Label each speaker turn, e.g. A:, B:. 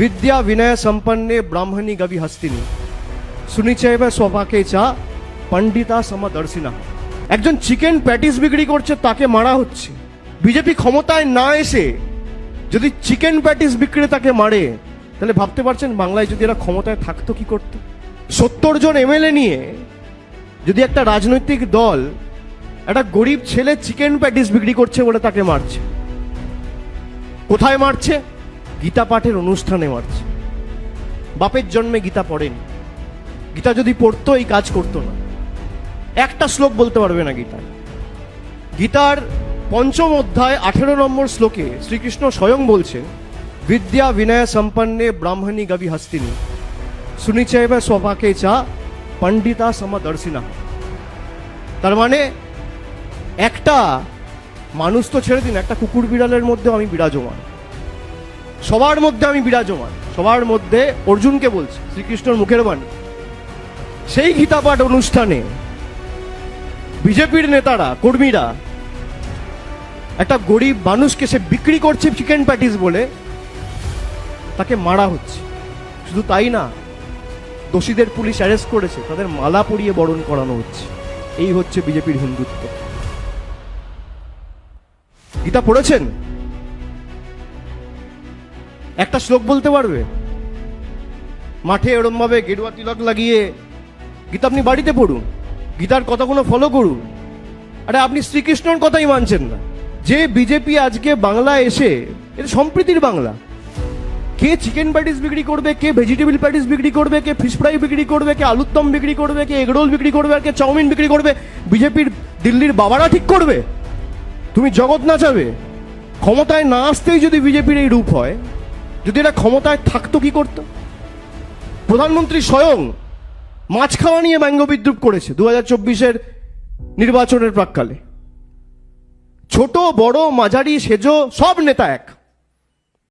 A: विद्या विनय संपन्ने ब्राह्मणी गवि हस्तिनी सुनिचैव स्वपाके चा पंडिता समदर्शिना। একজন chicken patties বিক্রি করছে তাকে মারা হচ্ছে। বিজেপি ক্ষমতায় না এসে যদি চিকেন প্যাটিস বিক্রেতাকে মারে তাহলে ভাবতে পারছেন বাংলায় যদি এরা ক্ষমতায় থাকতো কি করতো। 70 জন এমএলএ নিয়ে যদি একটা রাজনৈতিক দল একটা গরিব ছেলে চিকেন প্যাটিস বিক্রি করছে বলে তাকে মারছে, কোথায় মারছে? গীতা পাঠের অনুষ্ঠানে মারছে। বাপের জন্মে গীতা পড়েনি, গীতা যদি পড়তো এই কাজ করতো না। একটা শ্লোক বলতে পারবে না গীতার। গীতার 5ম অধ্যায় 18 নম্বর শ্লোকে শ্রীকৃষ্ণ স্বয়ং বলছেন, বিদ্যা বিনয় সম্পন্নে ব্রাহ্মণী গবি হস্তিনী সুনিচৈব স্বপাকে চা পণ্ডিতা সমদর্শিনা। তার মানে একটা মানুষ তো ছেড়ে দিন, একটা কুকুর বিড়ালের মধ্যে আমি বিরাজমান, সবার মধ্যে আমি বিরাজমান, সবার মধ্যে অর্জুনকে বলছে শ্রীকৃষ্ণর মুখের বাণী। সেই গীতা পাঠ অনুষ্ঠানে বিজেপির নেতারা কর্মীরা একটা গরিব মানুষকে সে বিক্রি করছে চিকেন প্যাটিস বলে তাকে মারা হচ্ছে। শুধু তাই না, দোষীদের পুলিশ অ্যারেস্ট করেছে, তাদের মালা পরিয়ে বরণ করানো হচ্ছে। এই হচ্ছে বিজেপির হিন্দুত্ব। গীতা পড়েছেন? একটা শ্লোক বলতে পারবে? মাঠে এরম ভাবে গেরুয়া তিলক লাগিয়ে গীতা আপনি বাড়িতে পড়ুন, গীতার কথাগুলো ফলো করুন। আরে আপনি শ্রীকৃষ্ণর কথাই মানছেন না। যে বিজেপি আজকে বাংলায় এসে, এটা সম্প্রীতির বাংলা, কে চিকেন প্যাটিস বিক্রি করবে, কে ভেজিটেবল প্যাটিস বিক্রি করবে, কে ফিশ ফ্রাই বিক্রি করবে, কে আলুর দম বিক্রি করবে, কে এগরোল বিক্রি করবে, আর কে চাউমিন বিক্রি করবে, বিজেপির দিল্লির বাবারা ঠিক করবে? তুমি জগৎ নাচাবে? ক্ষমতায় না আসতেই যদি বিজেপির এই রূপ হয়, যদি এরা ক্ষমতায় থাকতো কি করতো? প্রধানমন্ত্রী স্বয়ং মাছ খাওয়া নিয়ে ব্যঙ্গ বিদ্রুপ করেছে 2024-এর নির্বাচনের প্রাক্কালে। ছোট বড় মাঝারি সেজো সব নেতা এক।